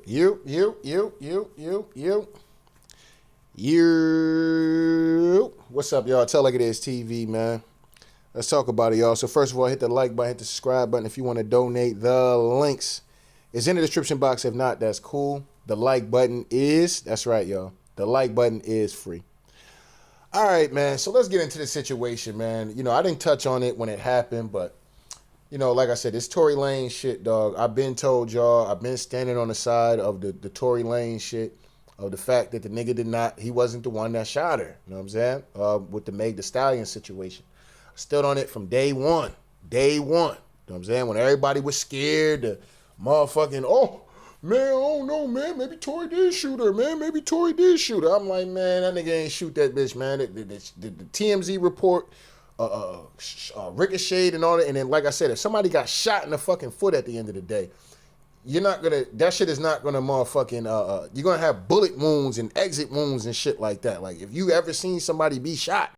You. What's up, y'all? Tell Like It Is TV, man. Let's talk about it, y'all. So first of all, hit the like button, hit the subscribe button if you want to donate. The links is in the description box. If not, that's cool. The like button is, that's right, y'all. The like button is free. All right, man. So let's get into the situation, man. You know, I didn't touch on it when it happened, but you know, like I said, this Tory Lanez shit, dog. I've been told y'all, I've been standing on the side of the Tory Lanez shit, of the fact that the nigga he wasn't the one that shot her. You know what I'm saying? With the Meg Thee Stallion situation. I stood on it from day one. Day one. You know what I'm saying? When everybody was scared, the motherfucking, oh, man, I don't know, man. Maybe Tory did shoot her, man. Maybe Tory did shoot her. I'm like, man, that nigga ain't shoot that bitch, man. The TMZ report, ricocheted and all that. And then, like I said, if somebody got shot in the fucking foot at the end of the day, you're not gonna, that shit is not gonna motherfucking, you're gonna have bullet wounds and exit wounds and shit like that. Like, if you ever seen somebody be shot,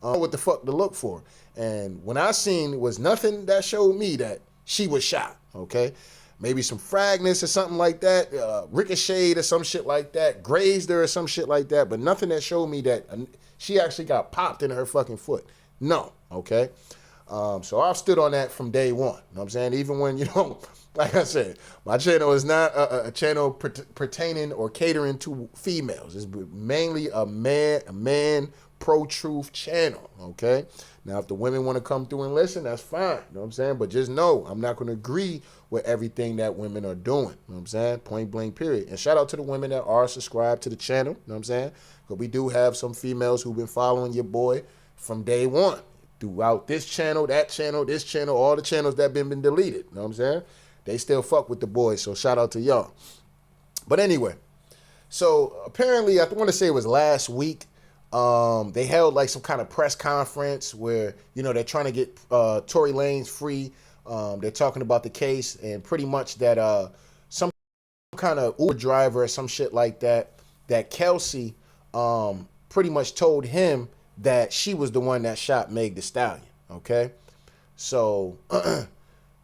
what the fuck to look for? And when I seen, was nothing that showed me that she was shot, okay? Maybe some fragments or something like that, ricocheted or some shit like that, grazed her or some shit like that, but nothing that showed me that she actually got popped in her fucking foot. No, okay? So I've stood on that from day one. You know what I'm saying? Even when, you know, like I said, my channel is not a channel pertaining or catering to females. It's mainly a man pro-truth channel, okay? Now, if the women want to come through and listen, that's fine. You know what I'm saying? But just know, I'm not going to agree with everything that women are doing. You know what I'm saying? Point blank, period. And shout out to the women that are subscribed to the channel. You know what I'm saying? Because we do have some females who've been following your boy from day one. Throughout this channel, that channel, this channel, all the channels that been deleted. You know what I'm saying? They still fuck with the boys, so shout out to y'all. But anyway, so apparently, I want to say it was last week, they held like some kind of press conference where, you know, they're trying to get Tory Lanez free. They're talking about the case and pretty much that some kind of Uber driver or some shit like that, that Kelsey pretty much told him that she was the one that shot Meg Thee Stallion, okay? So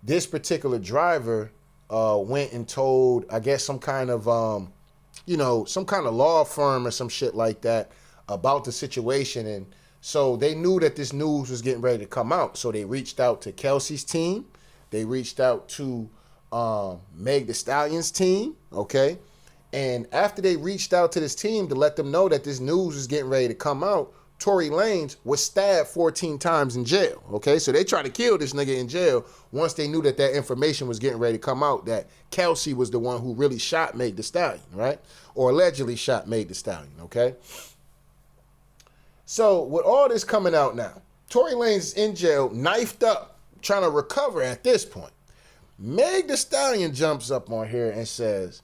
this particular driver went and told, I guess, some kind of, you know, some kind of law firm or some shit like that about the situation. And so they knew that this news was getting ready to come out. So they reached out to Kelsey's team. They reached out to Meg Thee Stallion's team, okay? And after they reached out to this team to let them know that this news was getting ready to come out, Tory Lanez was stabbed 14 times in jail, okay? So they tried to kill this nigga in jail once they knew that that information was getting ready to come out, that Kelsey was the one who really shot Meg Thee Stallion, right? Or allegedly shot Meg Thee Stallion, okay? So with all this coming out now, Tory Lanez is in jail, knifed up, trying to recover at this point. Meg Thee Stallion jumps up on here and says,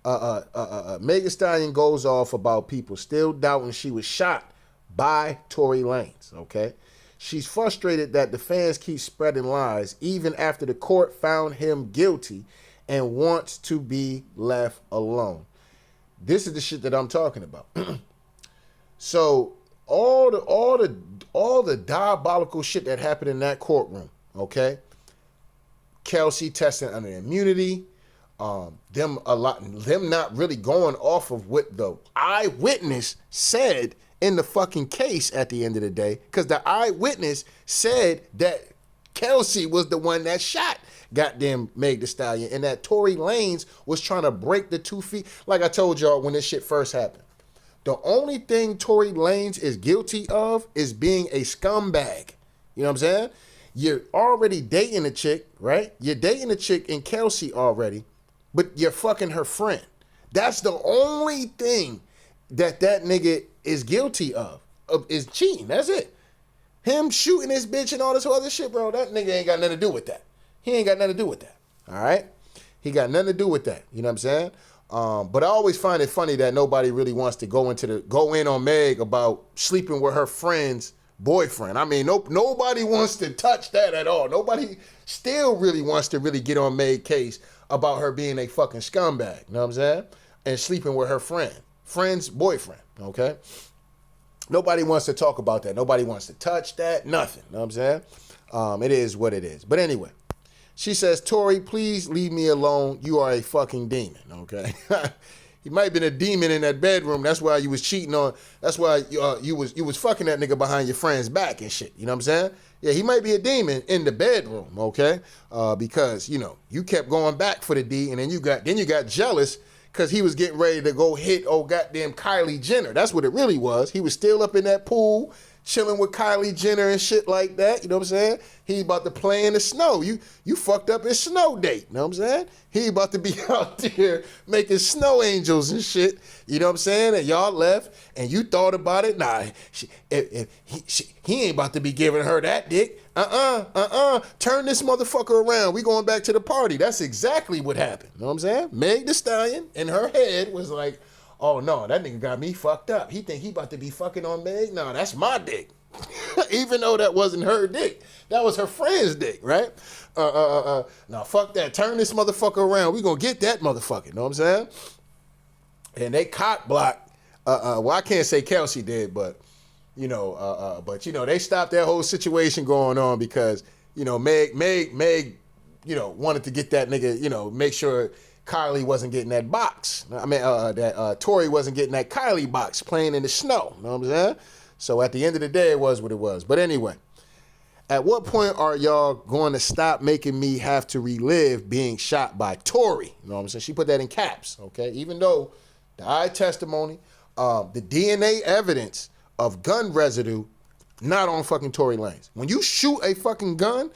Meg Thee Stallion goes off about people still doubting she was shot by Tory Lanez, okay? She's frustrated that the fans keep spreading lies even after the court found him guilty and wants to be left alone. This is the shit that I'm talking about. So all the diabolical shit that happened in that courtroom, okay? Kelsey testing under immunity, them not really going off of what the eyewitness said in the fucking case at the end of the day, because the eyewitness said that Kelsey was the one that shot goddamn Meg Thee Stallion, and that Tory Lanez was trying to break the 2 feet. Like I told y'all when this shit first happened, the only thing Tory Lanez is guilty of is being a scumbag. You know what I'm saying? You're already dating a chick, right? You're dating a chick in Kelsey already, but you're fucking her friend. That's the only thing that nigga is guilty of is cheating. That's it. Him shooting this bitch and all this other shit, bro, that nigga ain't got nothing to do with that. He ain't got nothing to do with that. All right? He got nothing to do with that. You know what I'm saying? But I always find it funny that nobody really wants to go in on Meg about sleeping with her friend's boyfriend. I mean, nobody wants to touch that at all. Nobody still really wants to really get on Meg's case about her being a fucking scumbag. You know what I'm saying? And sleeping with her friend's boyfriend, okay? Nobody wants to talk about that. Nobody wants to touch that, nothing. You know what I'm saying? It is what it is. But anyway, She says, Tory, please leave me alone. You are a fucking demon, okay? He might have been a demon in that bedroom. That's why you was cheating on. That's why you was fucking that nigga behind your friend's back and shit. You know what I'm saying? Yeah, he might be a demon in the bedroom, okay? Because you kept going back for the D, and then you got jealous because he was getting ready to go hit goddamn Kylie Jenner. That's what it really was. He was still up in that pool, chilling with Kylie Jenner and shit like that. You know what I'm saying? He about to play in the snow. You fucked up his snow date. You know what I'm saying? He about to be out there making snow angels and shit. You know what I'm saying? And y'all left and you thought about it. Nah, he ain't about to be giving her that dick. Turn this motherfucker around. We going back to the party. That's exactly what happened. You know what I'm saying? Meg the Stallion in her head was like, oh no, that nigga got me fucked up. He think he about to be fucking on Meg? No, that's my dick. Even though that wasn't her dick. That was her friend's dick, right? Now fuck that. Turn this motherfucker around. We gonna get that motherfucker, you know what I'm saying? And they cock blocked, well, I can't say Kelsey did, but they stopped that whole situation going on because, Meg, wanted to get that nigga, make sure Kylie wasn't getting that box. I mean, that Tory wasn't getting that Kylie box playing in the snow. You know what I'm saying? So at the end of the day, it was what it was. But anyway, at what point are y'all going to stop making me have to relive being shot by Tory? You know what I'm saying? She put that in caps, okay? Even though the eye testimony, the DNA evidence of gun residue, not on fucking Tory Lanez. When you shoot a fucking gun,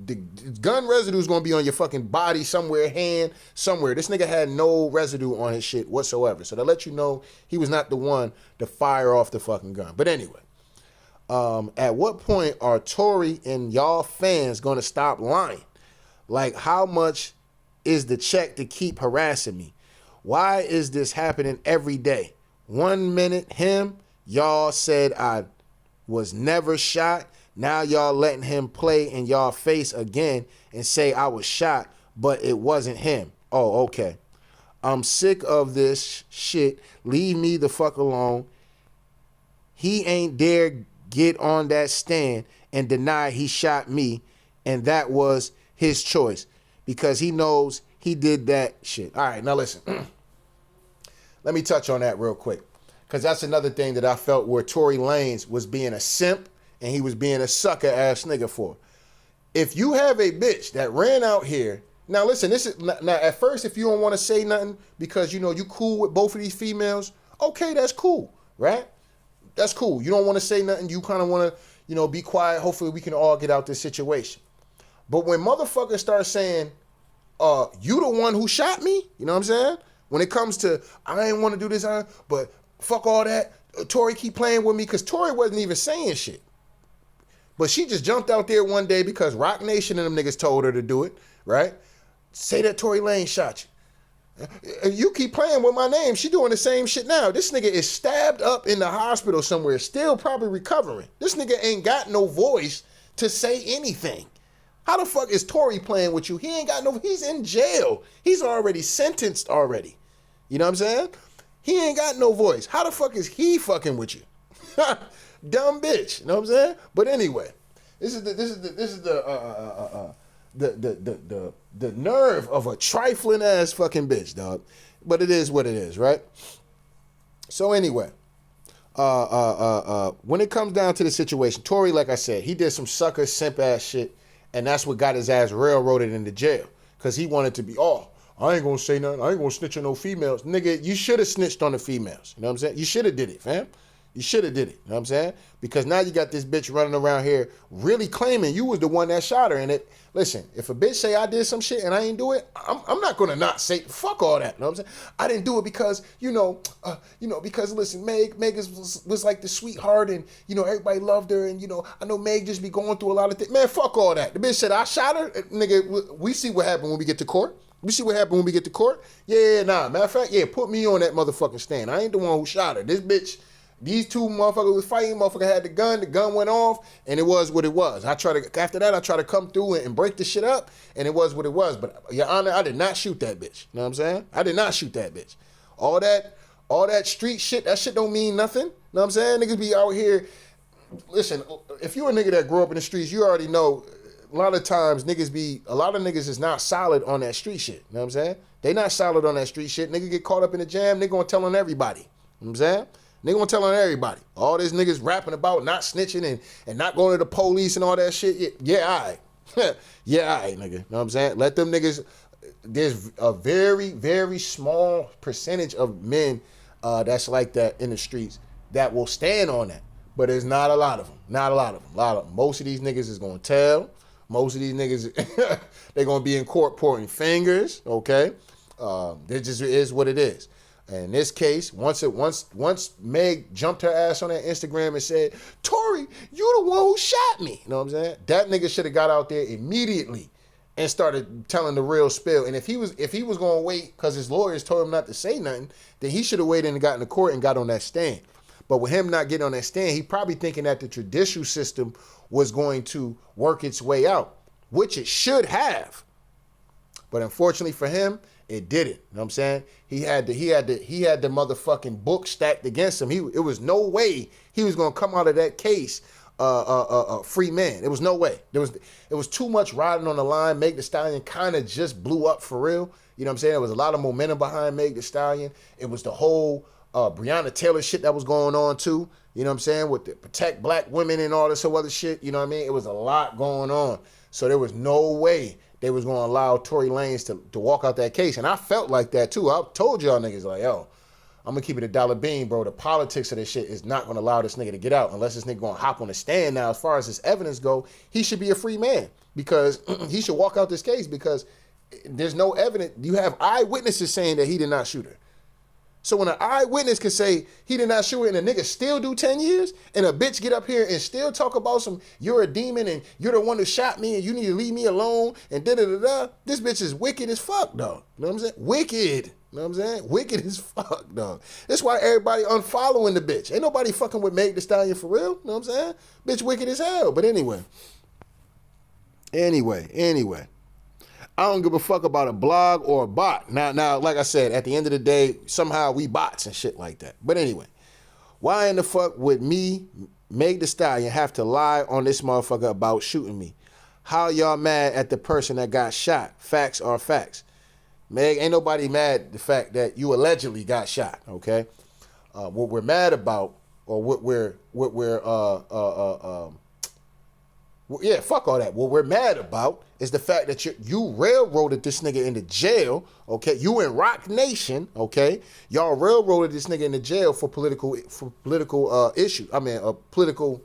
the gun residue is going to be on your fucking body somewhere, hand, somewhere. This nigga had no residue on his shit whatsoever. So to let you know, he was not the one to fire off the fucking gun. But anyway, at what point are Tory and y'all fans going to stop lying? Like, how much is the check to keep harassing me? Why is this happening every day? 1 minute him, y'all said I was never shot. Now y'all letting him play in y'all face again and say I was shot, but it wasn't him. Oh, okay. I'm sick of this shit. Leave me the fuck alone. He ain't dare get on that stand and deny he shot me, and that was his choice because he knows he did that shit. All right, now listen. Let me touch on that real quick. Because that's another thing that I felt where Tory Lanez was being a simp and he was being a sucker ass nigga for. If you have a bitch that ran out here, now listen, this is now at first if you don't want to say nothing because you cool with both of these females, okay, that's cool, right? That's cool. You don't want to say nothing. You kind of want to, be quiet. Hopefully we can all get out this situation. But when motherfuckers start saying, you the one who shot me, you know what I'm saying? When it comes to, I ain't want to do this, but fuck all that. Tory keep playing with me because Tory wasn't even saying shit. But she just jumped out there one day because Rock Nation and them niggas told her to do it, right? Say that Tory Lanez shot you. You keep playing with my name. She doing the same shit now. This nigga is stabbed up in the hospital somewhere, still probably recovering. This nigga ain't got no voice to say anything. How the fuck is Tory playing with you? He ain't got no, he's in jail. He's already sentenced already. You know what I'm saying? He ain't got no voice. How the fuck is he fucking with you? Dumb bitch. You know what I'm saying? But anyway, this is the nerve of a trifling ass fucking bitch, dog. But it is what it is, right? So anyway, when it comes down to the situation, Tory, like I said, he did some sucker simp ass shit, and that's what got his ass railroaded into jail. Cause he wanted to be, I ain't gonna say nothing. I ain't gonna snitch on no females. Nigga, you should have snitched on the females. You know what I'm saying? You should have did it, fam. You should have did it. You know what I'm saying? Because now you got this bitch running around here really claiming you was the one that shot her. And listen, if a bitch say I did some shit and I ain't do it, I'm not gonna not say fuck all that. You know what I'm saying? I didn't do it because, because listen, Meg was like the sweetheart and, everybody loved her and, I know Meg just be going through a lot of things. Man, fuck all that. The bitch said I shot her. Nigga, we see what happened when we get to court. We see what happened when we get to court. Yeah, nah. Matter of fact, put me on that motherfucking stand. I ain't the one who shot her. This bitch, these two motherfuckers was fighting. Motherfucker had the gun went off, and it was what it was. After that, I tried to come through and break the shit up, and it was what it was. But, Your Honor, I did not shoot that bitch. You know what I'm saying? I did not shoot that bitch. All that street shit, that shit don't mean nothing. You know what I'm saying? Niggas be out here. Listen, if you're a nigga that grew up in the streets, you already know lot of times a lot of niggas is not solid on that street shit. You know what I'm saying? They not solid on that street shit. Nigga get caught up in the jam, they gonna tell on everybody. You know what I'm saying? They gonna tell on everybody. All these niggas rapping about not snitching and not going to the police and all that shit. Yeah, all right. Yeah, all right, nigga. You know what I'm saying? Let them niggas, there's a very, very small percentage of men that's like that in the streets that will stand on that. But there's not a lot of them. Not a lot of them. Most of these niggas is gonna tell. Most of these niggas, they're gonna be in court pointing fingers, okay? It just is what it is. And in this case, once Meg jumped her ass on that Instagram and said, Tory, you the one who shot me. You know what I'm saying? That nigga should have got out there immediately and started telling the real spill. And if he was gonna wait because his lawyers told him not to say nothing, then he should have waited and got in the court and got on that stand. But with him not getting on that stand, he probably thinking that the judicial system was going to work its way out, which it should have. But unfortunately for him, it didn't. You know what I'm saying? He had the motherfucking book stacked against him. It was no way he was gonna come out of that case free man. It was no way. It was too much riding on the line. Meg Thee Stallion kind of just blew up for real. You know what I'm saying? There was a lot of momentum behind Meg Thee Stallion. It was the whole Breonna Taylor shit that was going on too. You know what I'm saying? With the protect black women and all this other shit. You know what I mean? It was a lot going on. So there was no way they was going to allow Tory Lanez to walk out that case. And I felt like that too. I told y'all niggas like, yo, I'm going to keep it a dollar bean, bro. The politics of this shit is not going to allow this nigga to get out unless this nigga going to hop on the stand. Now, as far as his evidence go, he should be a free man because he should walk out this case because there's no evidence. You have eyewitnesses saying that he did not shoot her. So when an eyewitness can say he did not shoot her and a nigga still do 10 years and a bitch get up here and still talk about some, you're a demon and you're the one who shot me and you need to leave me alone and da-da-da-da, this bitch is wicked as fuck, dog. You know what I'm saying? Wicked. You know what I'm saying? Wicked as fuck, dog. That's why everybody unfollowing the bitch. Ain't nobody fucking with Meg Thee Stallion for real. You know what I'm saying? Bitch wicked as hell. But anyway. I don't give a fuck about a blog or a bot. Now, like I said, at the end of the day, somehow we bots and shit like that. But anyway, why in the fuck would me, Meg Thee Stallion, have to lie on this motherfucker about shooting me? How y'all mad at the person that got shot? Facts are facts. Meg, ain't nobody mad at the fact that you allegedly got shot, okay? What we're mad about, or fuck all that. What we're mad about is the fact that you railroaded this nigga into jail, okay? You in Rock Nation, okay? Y'all railroaded this nigga into jail for political issue. I mean, a political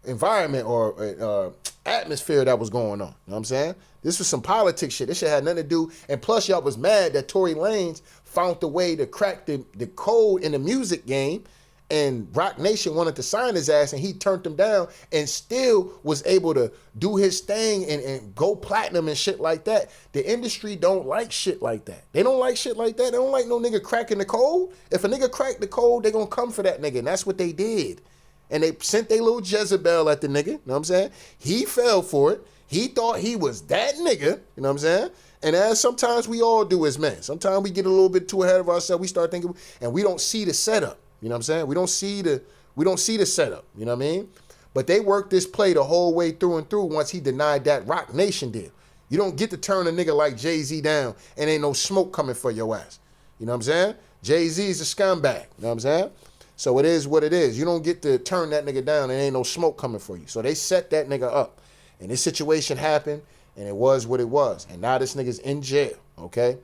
environment or atmosphere that was going on. You know what I'm saying? This was some politics shit. This shit had nothing to do. And plus, y'all was mad that Tory Lanez found the way to crack the code in the music game. And Rock Nation wanted to sign his ass and he turned him down and still was able to do his thing and go platinum and shit like that. The industry don't like shit like that. They don't like shit like that. They don't like no nigga cracking the code. If a nigga crack the code, they gonna come for that nigga. And that's what they did. And they sent their little Jezebel at the nigga. You know what I'm saying? He fell for it. He thought he was that nigga. You know what I'm saying? And as sometimes we all do as men. Sometimes we get a little bit too ahead of ourselves. We start thinking, and we don't see the setup. You know what I'm saying? We don't see the setup. You know what I mean? But they worked this play the whole way through and through once he denied that Rock Nation deal. You don't get to turn a nigga like Jay-Z down and ain't no smoke coming for your ass. You know what I'm saying? Jay-Z is a scumbag. You know what I'm saying? So it is what it is. You don't get to turn that nigga down and ain't no smoke coming for you. So they set that nigga up. And this situation happened and it was what it was. And now this nigga's in jail, okay?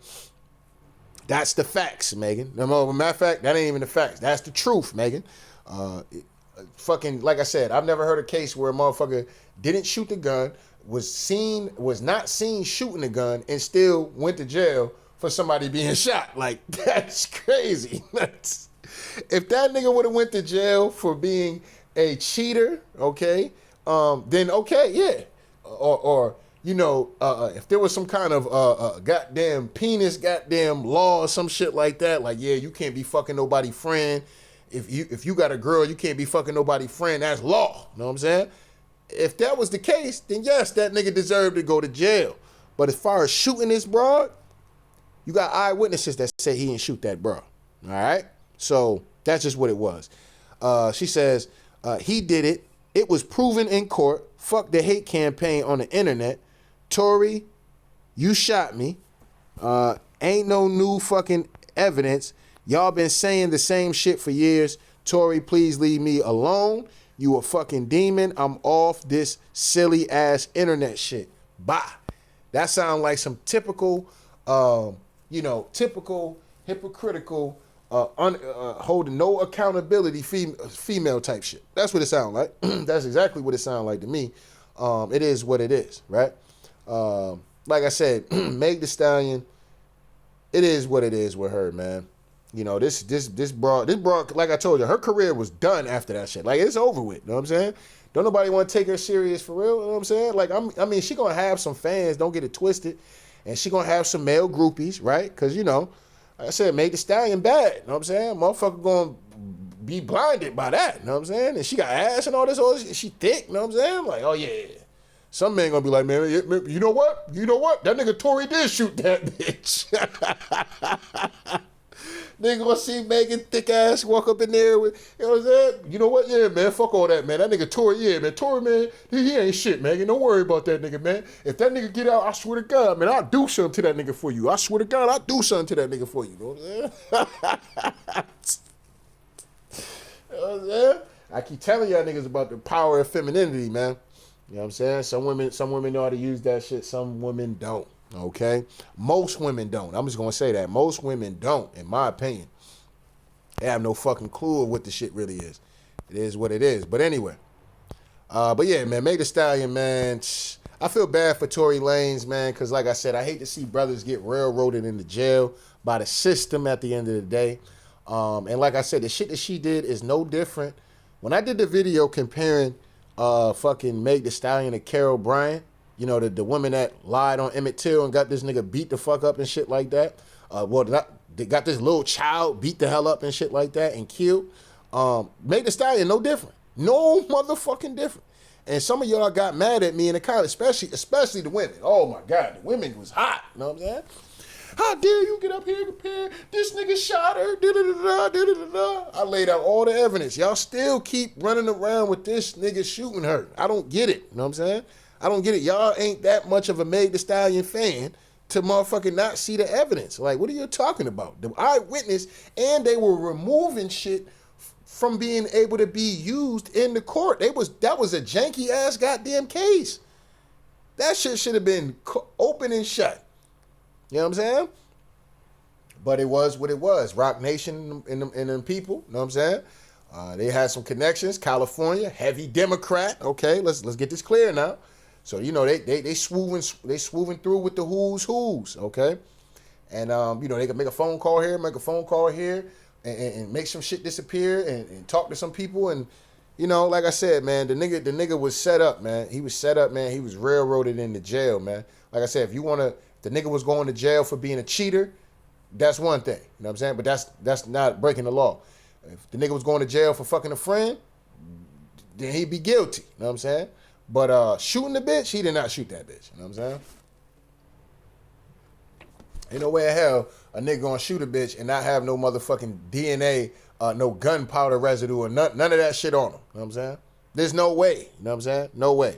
That's the facts, Megan. No, matter of fact, that ain't even the facts. That's the truth, Megan. Fucking, like I said, I've never heard a case where a motherfucker didn't shoot the gun, was not seen shooting the gun, and still went to jail for somebody being shot. Like, that's crazy. If that nigga would have went to jail for being a cheater, okay, then okay, yeah. Or you know, if there was some kind of goddamn penis, goddamn law or some shit like that, like, yeah, you can't be fucking nobody friend. If you got a girl, you can't be fucking nobody friend. That's law. You know what I'm saying? If that was the case, then yes, that nigga deserved to go to jail. But as far as shooting this broad, you got eyewitnesses that say he didn't shoot that broad. All right? So that's just what it was. She says, he did it. It was proven in court. fuck the hate campaign on the internet. Tory, you shot me. Ain't no new fucking evidence. Y'all been saying the same shit for years. Tory, please leave me alone. You a fucking demon. I'm off this silly ass internet shit. Bye. That sound like some typical, typical hypocritical, holding no accountability female type shit. That's what it sound like. That's exactly what it sound like to me. It is what it is, right? Like I said, Meg Thee Stallion, it is what it is with her, man. You know, this broad, like I told you, her career was done after that shit. Like, it's over with, you know what I'm saying? Don't nobody want to take her serious for real, you know what I'm saying? Like, I mean, she gonna have some fans, don't get it twisted, and she gonna have some male groupies, right? Because, you know, like I said, Meg Thee Stallion bad, you know what I'm saying? Motherfucker gonna be blinded by that, you know what I'm saying? And she got ass and all this, she thick, you know what I'm saying? Like, oh yeah. Some man gonna be like, man, you know what? You know what? That nigga Tory did shoot that bitch. Nigga gonna see Megan thick ass walk up in there with, you know what I'm saying? You know what? Yeah, man, fuck all that, man. That nigga Tory, yeah, man. Tory, man, he ain't shit, man. Don't worry about that nigga, man. If that nigga get out, I swear to God, man, I'll do something to that nigga for you. I swear to God, I'll do something to that nigga for you. You know what I'm saying? You know what I'm saying? I keep telling y'all niggas about the power of femininity, man. You know what I'm saying? Some women know how to use that shit. Some women don't. Okay? Most women don't. I'm just going to say that. Most women don't, in my opinion. They have no fucking clue of what the shit really is. It is what it is. But anyway. But yeah, man, Meg Thee Stallion, man. I feel bad for Tory Lanez, man, because like I said, I hate to see brothers get railroaded into jail by the system at the end of the day. And like I said, the shit that she did is no different. When I did the video comparing fucking Meg Thee Stallion to Carol Bryant, you know, the woman that lied on Emmett Till and got this nigga beat the fuck up and shit like that. They got this little child beat the hell up and shit like that and killed. Meg Thee Stallion, no different. No motherfucking different. And some of y'all got mad at me in the comments, especially the women. Oh my God, the women was hot. You know what I'm saying? How dare you get up here and compare? This nigga shot her. I laid out all the evidence. Y'all still keep running around with this nigga shooting her. I don't get it. You know what I'm saying? I don't get it. Y'all ain't that much of a Meg Thee Stallion fan to motherfucking not see the evidence. Like, what are you talking about? The eyewitness, and they were removing shit from being able to be used in the court. That was a janky ass goddamn case. That shit should have been open and shut. You know what I'm saying? But it was what it was. Rock Nation and them people, you know what I'm saying? They had some connections. California, heavy Democrat. Okay, let's get this clear now. So, you know, they swooving through with the who's, okay? And, you know, they can make a phone call here, and make some shit disappear and talk to some people. And, you know, like I said, man, the nigga was set up, man. He was set up, man. He was railroaded into jail, man. Like I said, if the nigga was going to jail for being a cheater, that's one thing. You know what I'm saying? But that's not breaking the law. If the nigga was going to jail for fucking a friend, then he'd be guilty. You know what I'm saying? But shooting the bitch, he did not shoot that bitch. You know what I'm saying? Ain't no way in hell a nigga gonna shoot a bitch and not have no motherfucking DNA, no gunpowder residue or none of that shit on him. You know what I'm saying? There's no way. You know what I'm saying? No way.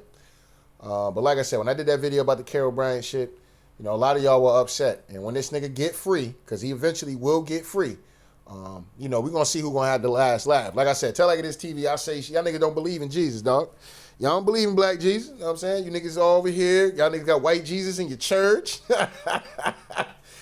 But like I said, when I did that video about the Carol Bryant shit, you know, a lot of y'all were upset. And when this nigga get free, because he eventually will get free, you know, we're going to see who's going to have the last laugh. Like I said, tell like it is TV, I say, y'all niggas don't believe in Jesus, dog. Y'all don't believe in black Jesus. You know what I'm saying? You niggas all over here. Y'all niggas got white Jesus in your church.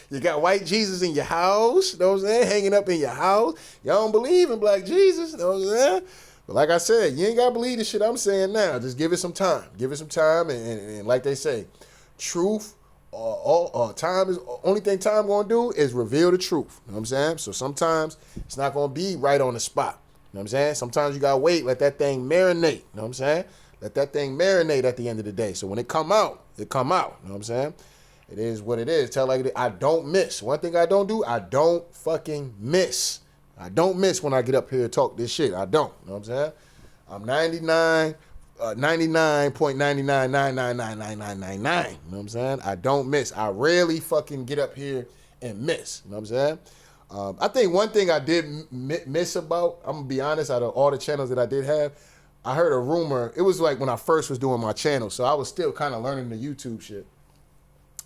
You got white Jesus in your house. You know what I'm saying? Hanging up in your house. Y'all don't believe in black Jesus. You know what I'm saying? But like I said, you ain't got to believe the shit I'm saying now. Just give it some time. Give it some time. And like they say, truth, time is only thing time gonna do is reveal the truth. You know what I'm saying? So sometimes it's not gonna be right on the spot. You know what I'm saying? Sometimes you gotta wait, let that thing marinate. You know what I'm saying? Let that thing marinate at the end of the day. So when it come out, it come out. You know what I'm saying? It is what it is. Tell like it, I don't miss. One thing I don't do, I don't fucking miss. I don't miss when I get up here and talk this shit. I don't. You know what I'm saying? I'm 99.999999999. You know what I'm saying? I don't miss. I rarely fucking get up here and miss. You know what I'm saying? I think one thing I did miss about, I'm going to be honest, out of all the channels that I did have, I heard a rumor. It was like when I first was doing my channel, so I was still kind of learning the YouTube shit.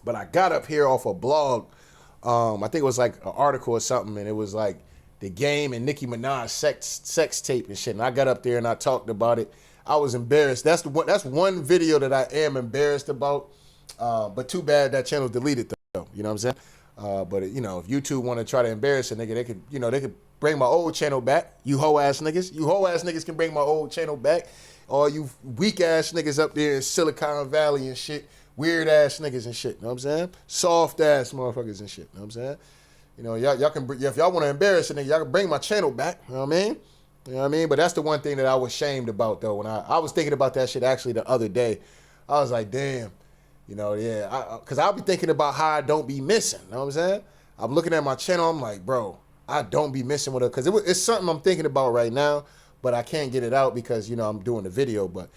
But I got up here off a blog. I think it was like an article or something, and it was like the Game and Nicki Minaj sex tape and shit. And I got up there and I talked about it. I was embarrassed. That's one video that I am embarrassed about. But too bad that channel's deleted though. You know what I'm saying? But you know, if YouTube want to try to embarrass a nigga, they could bring my old channel back. You hoe ass niggas can bring my old channel back. All you weak ass niggas up there in Silicon Valley and shit, weird ass niggas and shit. You know what I'm saying? Soft ass motherfuckers and shit. You know what I'm saying? You know, y'all can, if y'all want to embarrass a nigga, y'all can bring my channel back. You know what I mean? You know what I mean? But that's the one thing that I was shamed about though. When I was thinking about that shit actually the other day, I was like, damn. You know, yeah, because I'll be thinking about how I don't be missing. You know what I'm saying? I'm looking at my channel. I'm like, bro, I don't be missing with her. Because it's something I'm thinking about right now, but I can't get it out because, you know, I'm doing the video. But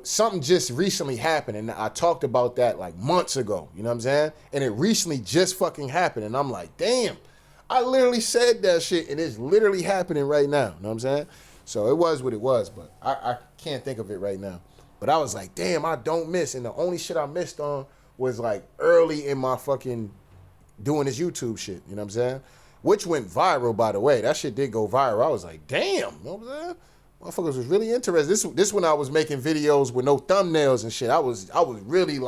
something just recently happened, and I talked about that like months ago. You know what I'm saying? And it recently just fucking happened. And I'm like, damn, I literally said that shit, and it's literally happening right now. You know what I'm saying? So it was what it was, but I can't think of it right now. But I was like, damn, I don't miss. And the only shit I missed on was like early in my fucking doing this YouTube shit. You know what I'm saying? Which went viral, by the way. That shit did go viral. I was like, damn. You know what I'm saying? Motherfuckers was really interested. This when I was making videos with no thumbnails and shit. I was really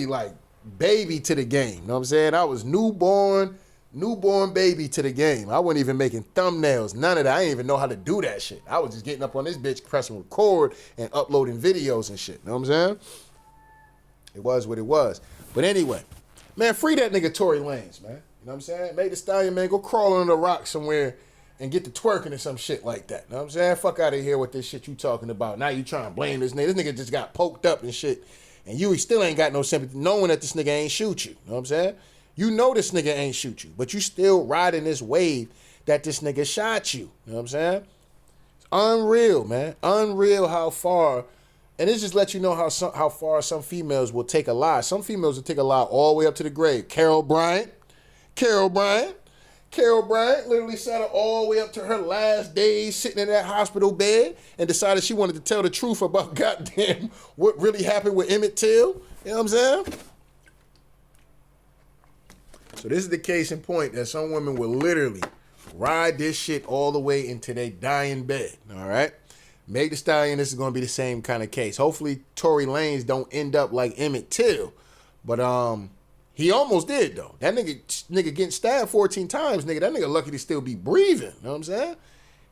like baby to the game. You know what I'm saying? I was newborn baby to the game. I wasn't even making thumbnails, none of that. I didn't even know how to do that shit. I was just getting up on this bitch, pressing record and uploading videos and shit. You know what I'm saying? It was what it was. But anyway, man, free that nigga Tory Lanez, man. You know what I'm saying? Make the Stallion, man, go crawl under a rock somewhere and get to twerking or some shit like that. You know what I'm saying? Fuck out of here with this shit you talking about. Now you trying to blame this nigga. This nigga just got poked up and shit. And you still ain't got no sympathy knowing that this nigga ain't shoot you. You know what I'm saying? You know this nigga ain't shoot you, but you still riding this wave that this nigga shot you. You know what I'm saying? It's unreal, man. Unreal how far, and it just lets you know how far some females will take a lie. Some females will take a lie all the way up to the grave. Carol Bryant literally sat her all the way up to her last days sitting in that hospital bed and decided she wanted to tell the truth about goddamn what really happened with Emmett Till. You know what I'm saying? So this is the case in point that some women will literally ride this shit all the way into their dying bed, all right? Meg Thee Stallion, this is going to be the same kind of case. Hopefully Tory Lanez don't end up like Emmett Till, but he almost did, though. That nigga getting stabbed 14 times, nigga, that nigga lucky to still be breathing, you know what I'm saying?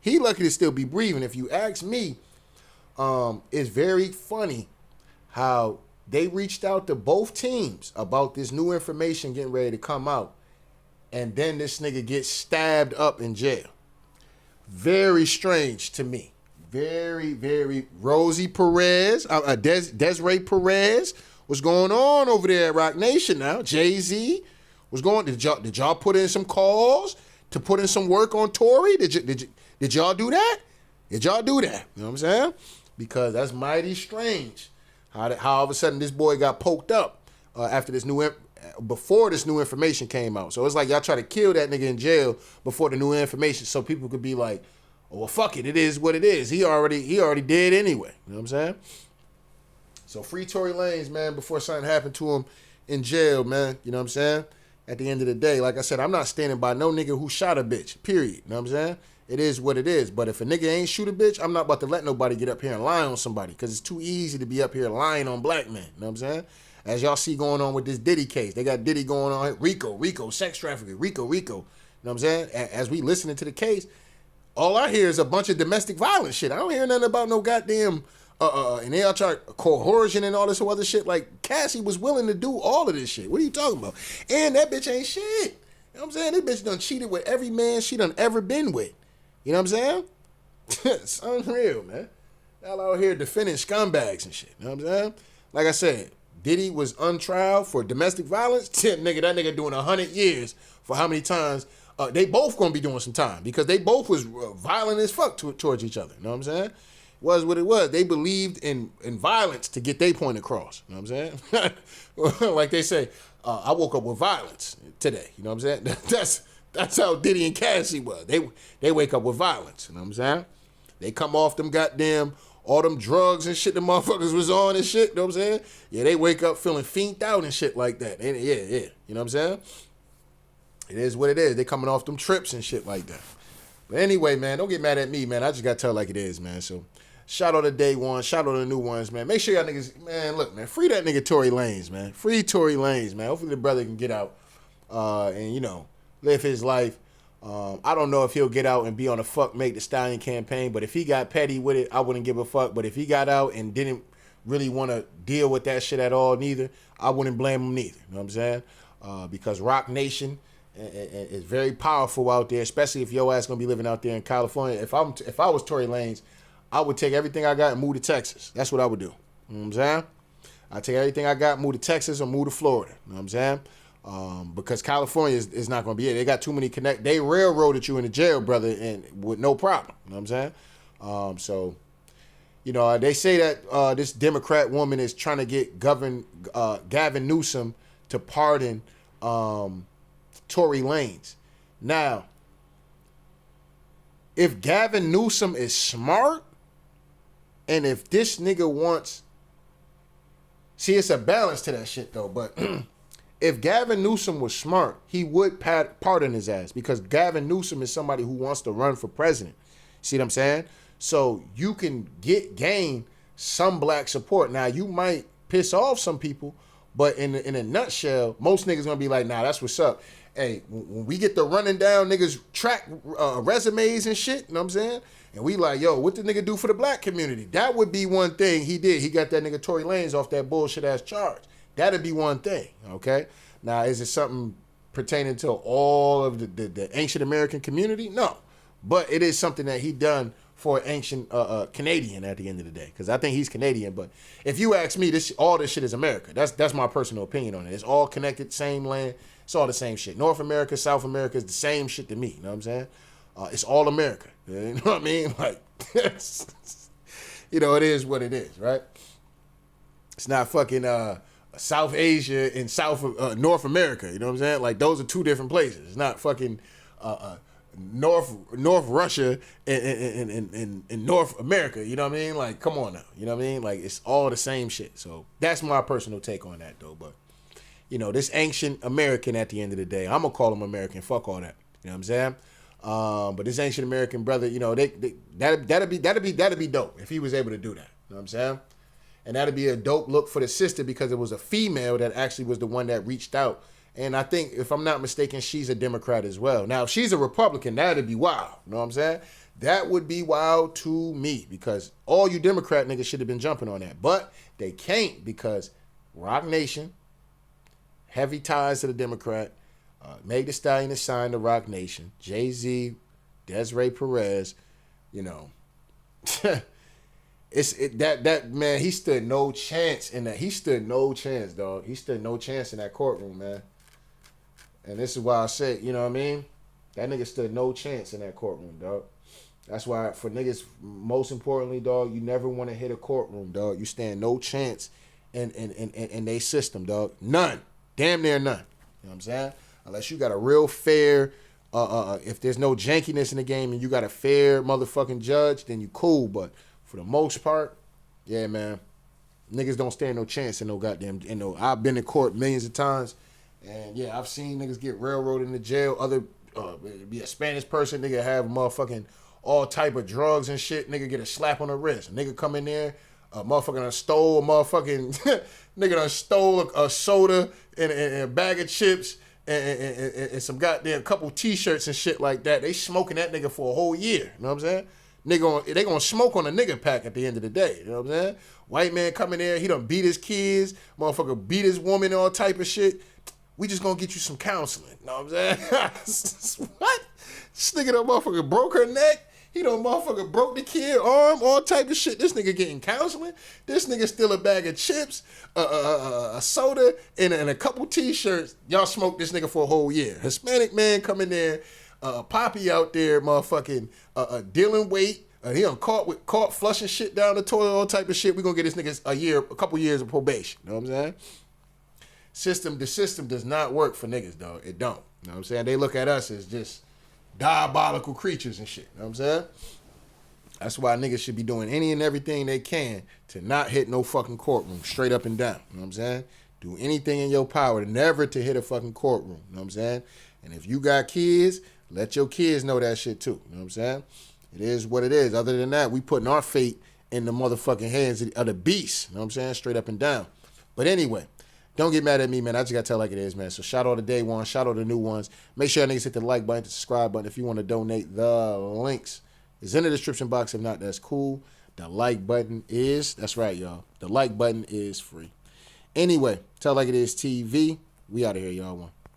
He lucky to still be breathing. If you ask me, it's very funny how they reached out to both teams about this new information getting ready to come out. And then this nigga gets stabbed up in jail. Very strange to me. Very, very. Rosie Perez, Desiree Perez, what's going on over there at Rock Nation now? Jay-Z, what's going on? Did y'all put in some calls to put in some work on Tory? Did y'all do that? Did y'all do that? You know what I'm saying? Because that's mighty strange. How all of a sudden this boy got poked up after before this new information came out. So it's like y'all try to kill that nigga in jail before the new information, so people could be like, oh, well, fuck it, it is what it is. He already did anyway. You know what I'm saying? So free Tory Lanez, man, before something happened to him in jail, man. You know what I'm saying? At the end of the day, like I said, I'm not standing by no nigga who shot a bitch, period. You know what I'm saying? It is what it is. But if a nigga ain't shoot a bitch, I'm not about to let nobody get up here and lie on somebody, because it's too easy to be up here lying on black men. You know what I'm saying? As y'all see going on with this Diddy case. They got Diddy going on. Rico, sex trafficking. Rico. You know what I'm saying? As we listening to the case, all I hear is a bunch of domestic violence shit. I don't hear nothing about no goddamn, and they all try coercion and all this other shit. Like, Cassie was willing to do all of this shit. What are you talking about? And that bitch ain't shit. You know what I'm saying? This bitch done cheated with every man she done ever been with. You know what I'm saying? It's unreal, man. Y'all out here defending scumbags and shit. You know what I'm saying? Like I said, Diddy was on trial for domestic violence. That nigga doing 100 years for how many times? They both gonna be doing some time because they both was violent as fuck towards each other. You know what I'm saying? Was what it was. They believed in violence to get their point across. You know what I'm saying? Like they say, I woke up with violence today. You know what I'm saying? That's how Diddy and Cassie was. They wake up with violence. You know what I'm saying? They come off them goddamn, all them drugs and shit the motherfuckers was on and shit, you know what I'm saying? Yeah, they wake up feeling fiended out and shit like that. Yeah, you know what I'm saying? It is what it is. They coming off them trips and shit like that. But anyway, man, don't get mad at me, man. I just got to tell it like it is, man. So, shout out to day one. Shout out to the new ones, man. Make sure y'all niggas, man, look, man, free that nigga Tory Lanez, man. Free Tory Lanez, man. Hopefully the brother can get out and, you know, live his life. I don't know if he'll get out and be on a fuck make the Stallion campaign, but if he got petty with it, I wouldn't give a fuck. But if he got out and didn't really want to deal with that shit at all, neither, I wouldn't blame him neither. You know what I'm saying? Because Rock Nation is very powerful out there, especially if your ass gonna be living out there in California. If I was Tory Lanez, I would take everything I got and move to Texas. That's what I would do. You know what I'm saying? I'd take everything I got, move to Texas or move to Florida. You know what I'm saying? Because California is not going to be it. They got too many connect. They railroaded you into jail, brother, and with no problem. You know what I'm saying? So, you know, they say that this Democrat woman is trying to get Gavin Newsom to pardon Tory Lanez. Now, if Gavin Newsom is smart, and if this nigga wants, see, it's a balance to that shit though, but if Gavin Newsom was smart, he would pardon his ass, because Gavin Newsom is somebody who wants to run for president. See what I'm saying? So you can gain some black support. Now, you might piss off some people, but in a nutshell, most niggas gonna be like, nah, that's what's up. Hey, when we get the running down niggas track resumes and shit, you know what I'm saying? And we like, yo, what the nigga do for the black community? That would be one thing he did. He got that nigga Tory Lanez off that bullshit ass charge. That'd be one thing, okay? Now, is it something pertaining to all of the ancient American community? No. But it is something that he done for an ancient Canadian at the end of the day, because I think he's Canadian. But if you ask me, all this shit is America. That's my personal opinion on it. It's all connected, same land. It's all the same shit. North America, South America is the same shit to me. You know what I'm saying? It's all America. You know what I mean? Like, you know, it is what it is, right? It's not fucking South Asia and North America. You know what I'm saying? Like, those are two different places. It's not fucking North Russia and North America. You know what I mean? Like, come on now. You know what I mean? Like, it's all the same shit. So that's my personal take on that, though. But, you know, this ancient American at the end of the day, I'm gonna call him American. Fuck all that. You know what I'm saying? But this ancient American brother, you know, that'd be dope if he was able to do that. You know what I'm saying? And that'd be a dope look for the sister, because it was a female that actually was the one that reached out. And I think, if I'm not mistaken, she's a Democrat as well. Now, if she's a Republican, that'd be wild. You know what I'm saying? That would be wild to me, because all you Democrat niggas should have been jumping on that. But they can't, because Rock Nation, heavy ties to the Democrat, Meg Thee Stallion is signed to Rock Nation, Jay-Z, Desiree Perez, you know. That man, he stood no chance in that. He stood no chance, dog. He stood no chance in that courtroom, man. And this is why I said, you know what I mean? That nigga stood no chance in that courtroom, dog. That's why, for niggas, most importantly, dog, you never want to hit a courtroom, dog. You stand no chance in they system, dog. None. Damn near none. You know what I'm saying? Unless you got a real fair, if there's no jankiness in the game and you got a fair motherfucking judge, then you cool. But for the most part, yeah, man, niggas don't stand no chance in no goddamn, I've been in court millions of times, and yeah, I've seen niggas get railroaded into jail. Other, be a Spanish person, nigga have motherfucking all type of drugs and shit, nigga get a slap on the wrist. Nigga come in there, a motherfucker done stole a motherfucking, nigga done stole a soda and a bag of chips and some goddamn couple t-shirts and shit like that. They smoking that nigga for a whole year. You know what I'm saying? They gonna smoke on a nigga pack at the end of the day. You know what I'm saying? White man come in there, he done beat his kids, motherfucker beat his woman, all type of shit. We just gonna get you some counseling. You know what I'm saying? What? This nigga done motherfucker broke her neck. He done motherfucker broke the kid arm, all type of shit. This nigga getting counseling. This nigga steal a bag of chips, a soda, and a couple t-shirts. Y'all smoked this nigga for a whole year. Hispanic man come in there, Poppy out there motherfucking dealing weight. He done caught flushing shit down the toilet, all type of shit. We gonna get this nigga a couple years of probation. You know what I'm saying? The system does not work for niggas, dog. It don't. You know what I'm saying? They look at us as just diabolical creatures and shit. You know what I'm saying? That's why niggas should be doing any and everything they can to not hit no fucking courtroom, straight up and down. You know what I'm saying? Do anything in your power never to hit a fucking courtroom. You know what I'm saying? And if you got kids, let your kids know that shit too. You know what I'm saying? It is what it is. Other than that, we putting our fate in the motherfucking hands of the beast. You know what I'm saying? Straight up and down. But anyway, don't get mad at me, man. I just got to tell like it is, man. So shout out to day one. Shout out to new ones. Make sure y'all niggas hit the like button, the subscribe button. If you want to donate, the links is in the description box. If not, that's cool. The like button is, that's right, y'all. The like button is free. Anyway, tell like it is TV. We out of here, y'all. One.